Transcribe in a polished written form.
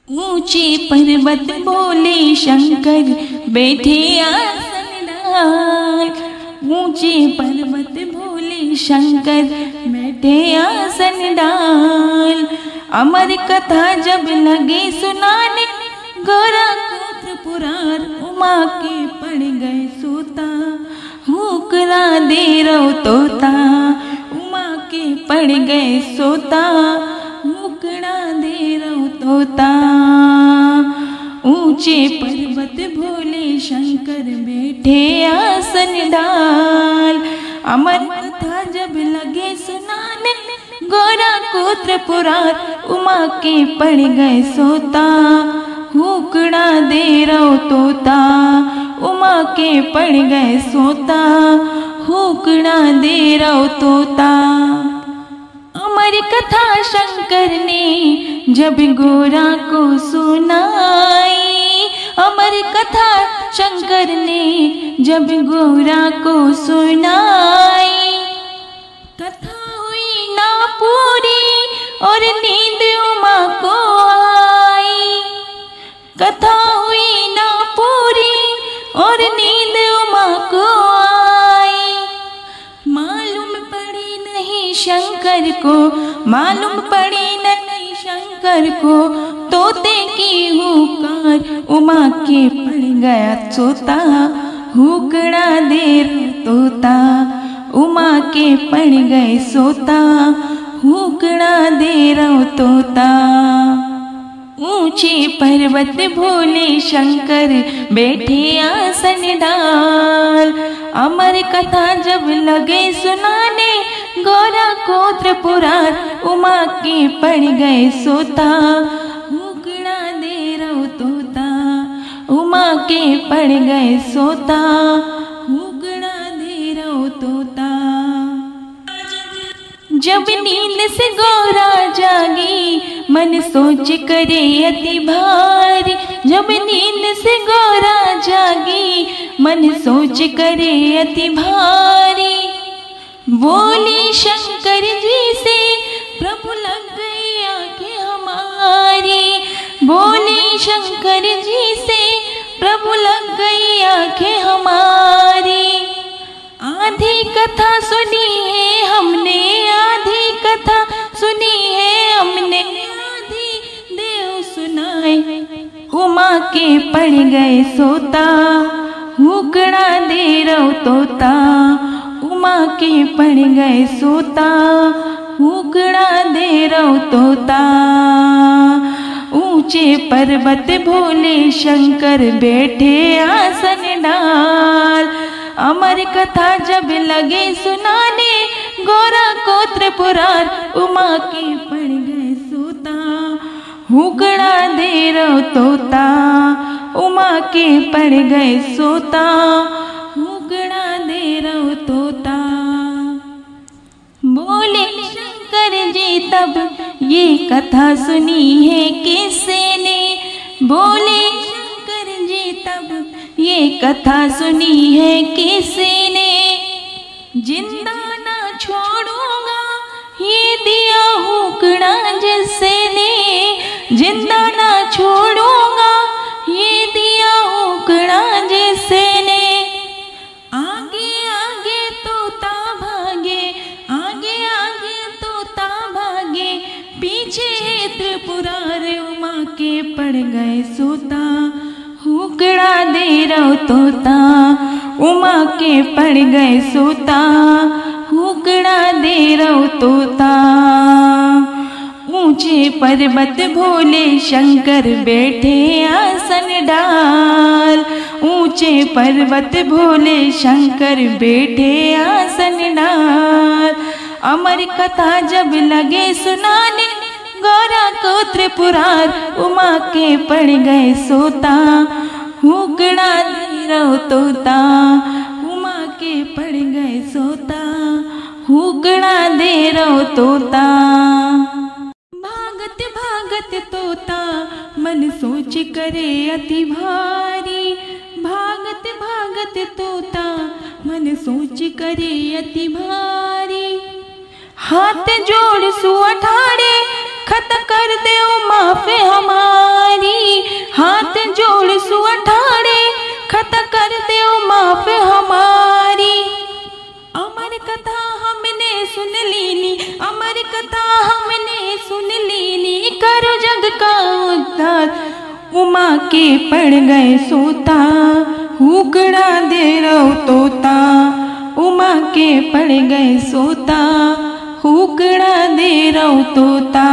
ऊंचे पर्वत बोले शंकर बैठे आसन डाल। ऊंचे पर्वत बोले शंकर बैठे आसन डाल। अमर कथा जब लगे सुनाने गोरा गोत्र पुरार उमा के पड़ गए सोता। हुकरा दे रो तोता उमा के पड़ गए सोता। हुकरा दे रो तोता। ऊंचे पर्वत भोले शंकर बैठे आसन डाल। अमर कथा जब लगे सुनाने गोरा गोत्र पुरार उमा के पड़ गए सोता। हुकड़ा दे रो तोता उमा के पड़ गए सोता। हुकड़ा दे रो तोता। अमर कथा शंकर ने जब गोरा को सुनाई। अमर कथा शंकर ने जब गोरा को सुनाई। कथा हुई ना पूरी और नींद उमा को आई। कथा हुई ना पूरी और नींद उमा को आई। मालूम पड़ी नहीं शंकर को, मालूम पड़ी नहीं शंकर को तोते की हुकार उमा के पड़ गया सोता। हुकड़ा दे तोता उमा के पड़ गए सोता। हुकड़ा दे रो तोता। ऊंचे पर्वत भोले शंकर बैठे आसन डाल। अमर कथा जब लगे सुनाने गोरा गोत्र पुरार उमा के पड़ गए सोता। हुकड़ा दे रो तोता उमा के पड़ गए सोता। हुकड़ा दे रो तोता। जब नींद से गोरा जागी मन सोच करे अति भारी। जब नींद से गोरा जागी मन सोच करे अति भारी। बोली शंकर जी से प्रभु लग गई आंखें हमारी। बोली शंकर जी से प्रभु लग गई आंखें हमारी। आधी कथा सुनी है हमने, आधी कथा सुनी है हमने, आधी देव सुनाए उमा के पड़ गए सोता। हुकड़ा दे रो तोता उमा के पड़ गए सोता। हुकड़ा दे रो तोता। ऊंचे पर्वत भोले शंकर बैठे आसन डाल। अमर कथा जब लगे सुनाने गोरा गोत्र पुरार उमा के पड़ गए सोता। हुकड़ा दे रो तोता उमा के पड़ गए सोता। हुकड़ा दे रो तोता। बोले शंकर जी तब ये कथा सुनी है किसने। बोले शंकर जी तब ये कथा सुनी है किसने। जिंदा ना छोड़ूंगा ये दिया हुकड़ा जिसने। जिंदा ना छोड़ूंगा ये दिया हुकड़ा जिसने। आगे आगे तोता भागे, आगे आगे तोता भागे, पीछे त्रिपुरार उमा के पड़ गए सोता। हुकड़ा दे रो तोता उमा के पड़ गए सोता। हुकड़ा दे रो तोता। ऊंचे पर्वत भोले शंकर बैठे आसन डाल। ऊंचे पर्वत भोले शंकर बैठे आसन डाल। अमर कथा जब लगे सुनाने गोरा गोत्र पुरार उमा के पड़ गए सोता। हुकड़ा दे रो तोता उमा के पड़ गए सोता। हुकड़ा दे रो तोता। भागत भागत तोता मन सोच करे अति भारी। भागत भागत तोता मन सोच करे अति भारी। हाथ जोड़ सुअठाड़े खत कर दे माफे हमारी। खौफ हमारी। अमर कथा हमने सुन लीनी, अमर कथा हमने सुन लीनी, करो जग का उद्धार। उमा के पड़ गए सोता, हुकड़ा दे रहो तोता। उमा के पड़ गए सोता, हुकड़ा दे रहो तोता।